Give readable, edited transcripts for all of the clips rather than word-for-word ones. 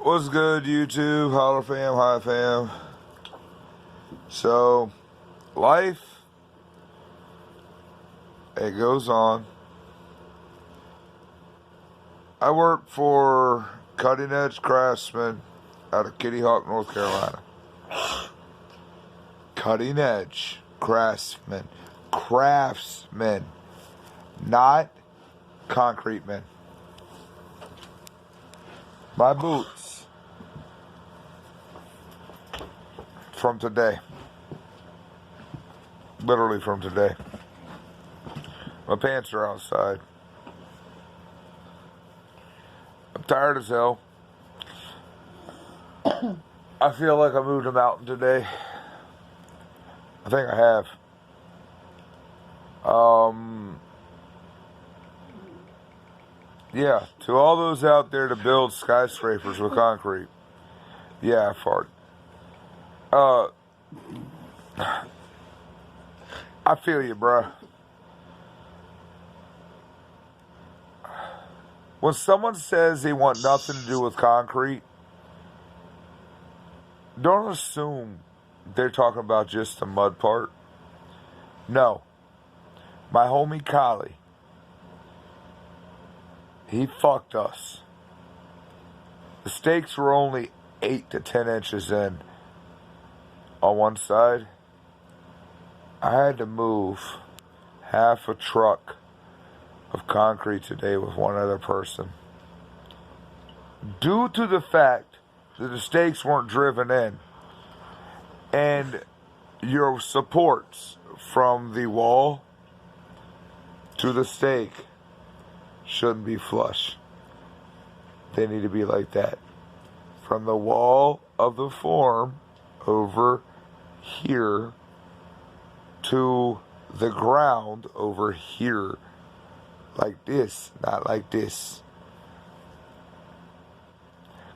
What's good, YouTube? Holler fam, hi fam. So, life, it goes on. I work for Cutting Edge Craftsman out of Kitty Hawk, North Carolina. Cutting Edge Craftsman. Craftsman. Not concrete men. My boots from today. Literally from today. My pants are outside. I'm tired as hell. I feel like I moved a mountain today. I think I have. Yeah, to all those out there to build skyscrapers with concrete. Yeah, I fart. I feel you, bruh. When someone says they want nothing to do with concrete, don't assume they're talking about just the mud part. No. My homie Collie, he fucked us. The stakes were only 8 to 10 inches in on one side. I had to move half a truck of concrete today with one other person. Due to the fact that the stakes weren't driven in and your supports from the wall to the stake shouldn't be flush. They need to be like that. From the wall of the form over here to the ground over here. Like this, not like this.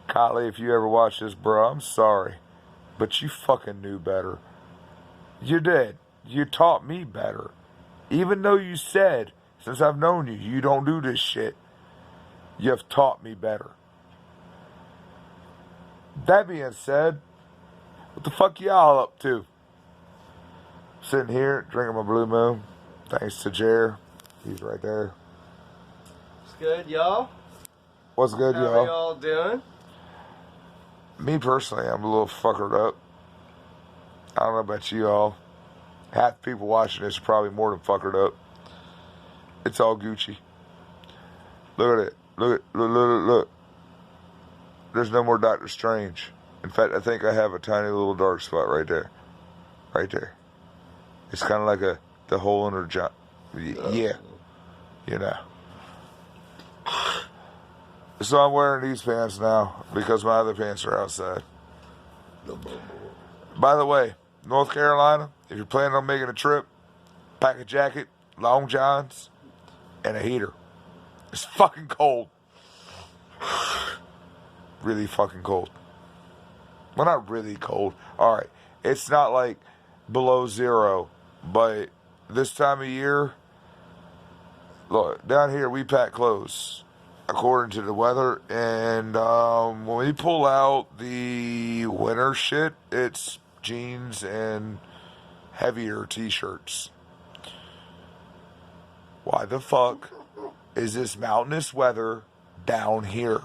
Collie, if you ever watch this, bro, I'm sorry. But you fucking knew better. You did. You taught me better. Even though you said, since I've known you, you don't do this shit. You have taught me better. That being said, what the fuck y'all up to? Sitting here, drinking my Blue Moon. Thanks to Jer. He's right there. What's good, y'all? What's good, How y'all? are y'all doing? Me personally, I'm a little fuckered up. I don't know about you all. Half the people watching this are probably more than fuckered up. It's all Gucci. Look at it. Look. There's no more Doctor Strange. In fact, I think I have a tiny little dark spot right there. Right there. It's kind of like the hole in her job. Yeah. You know. So I'm wearing these pants now because my other pants are outside. By the way, North Carolina, if you're planning on making a trip, pack a jacket, long johns, and a heater. It's fucking cold. Really fucking cold. Well, not really cold. Alright, it's not like below zero, but this time of year, look, down here we pack clothes according to the weather, and when we pull out the winter shit, it's jeans and heavier t-shirts. Why the fuck is this mountainous weather down here?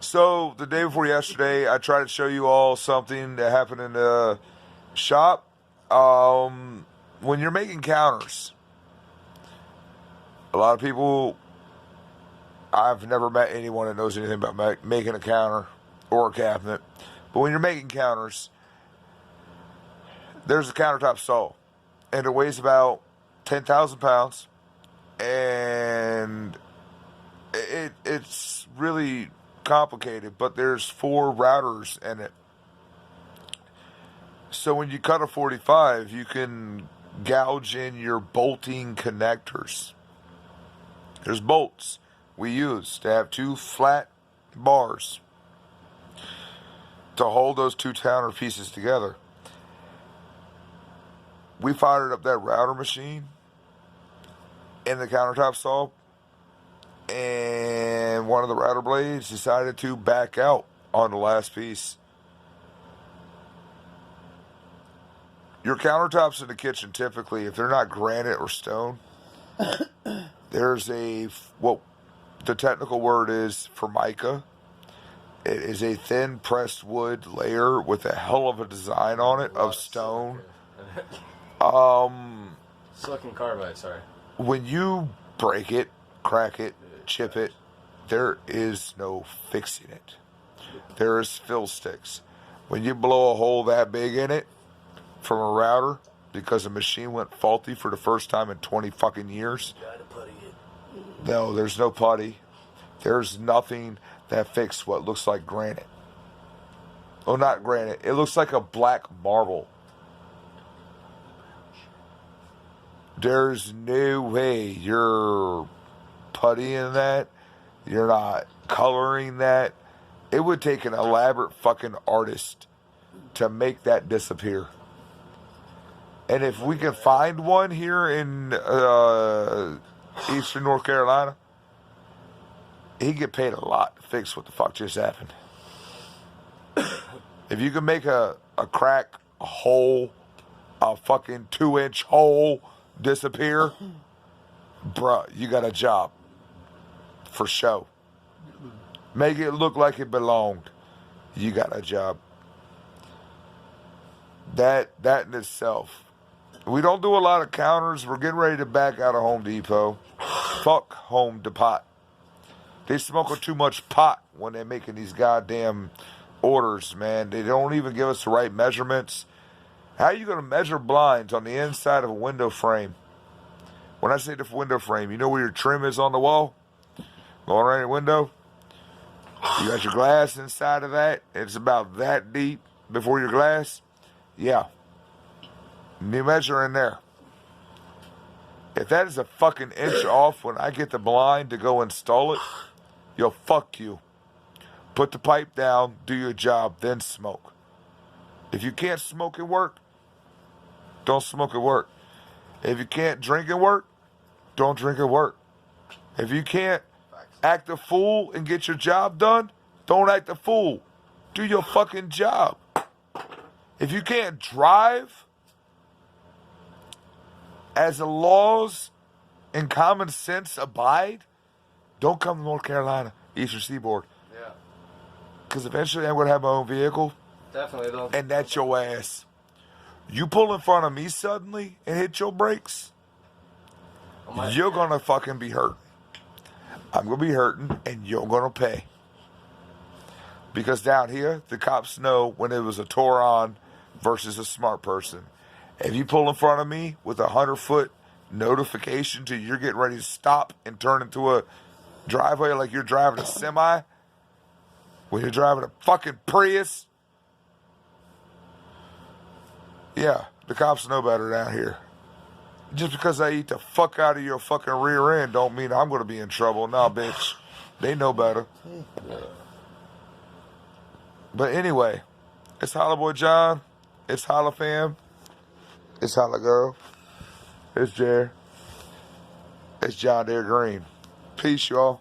So, the day before yesterday, I tried to show you all something that happened in the shop. When you're making counters, a lot of people, I've never met anyone that knows anything about making a counter or a cabinet. But when you're making counters, there's a countertop saw. And it weighs about 10,000 pounds. And it's really complicated, but there's 4 routers in it. So when you cut a 45, you can gouge in your bolting connectors. There's bolts we use to have 2 flat bars to hold those 2 counter pieces together. We fired up that router machine in the countertop saw, and and one of the router blades decided to back out on the last piece. Your countertops in the kitchen, typically, if they're not granite or stone, there's what the technical word is formica. It is a thin pressed wood layer with a hell of a design on it of stone. Silicon carbide, sorry. When you break it, crack it, chip it, there is no fixing it. There is fill sticks. When you blow a hole that big in it from a router because the machine went faulty for the first time in 20 fucking years, no, there's no putty. There's nothing that fixes what looks like granite. Oh, not granite. It looks like a black marble. There's no way you're puttying that. You're not coloring that. It would take an elaborate fucking artist to make that disappear. And if we can find one here in Eastern North Carolina, he'd get paid a lot to fix what the fuck just happened. If you can make a crack, a hole, a fucking 2-inch hole disappear, bruh, you got a job. For show. Make it look like it belonged. You got a job. That in itself. We don't do a lot of counters. We're getting ready to back out of Home Depot. Fuck Home Depot. They smoking too much pot when they're making these goddamn orders, man. They don't even give us the right measurements. How are you going to measure blinds on the inside of a window frame? When I say the window frame, you know where your trim is on the wall? Going around your window? You got your glass inside of that. It's about that deep before your glass. Yeah. You measure in there. If that is a fucking inch off when I get the blind to go install it, yo, fuck you. Put the pipe down, do your job, then smoke. If you can't smoke at work, don't smoke at work. If you can't drink at work, don't drink at work. If you can't act a fool and get your job done, don't act a fool. Do your fucking job. If you can't drive as the laws and common sense abide, don't come to North Carolina, Eastern Seaboard. Yeah. Because eventually I'm going to have my own vehicle. Definitely don't. And that's your ass. You pull in front of me suddenly and hit your brakes, you're going to fucking be hurt. I'm going to be hurting and you're going to pay. Because down here, the cops know when it was a Touran versus a smart person. If you pull in front of me with a 100-foot notification to you're getting ready to stop and turn into a driveway like you're driving a semi, when you're driving a fucking Prius, yeah, the cops know better down here. Just because I eat the fuck out of your fucking rear end don't mean I'm going to be in trouble. Nah, bitch. They know better. But anyway, it's Holla Boy John. It's Holla Fam. It's Holla Girl. It's Jer. It's John Deere Green. Peace, y'all.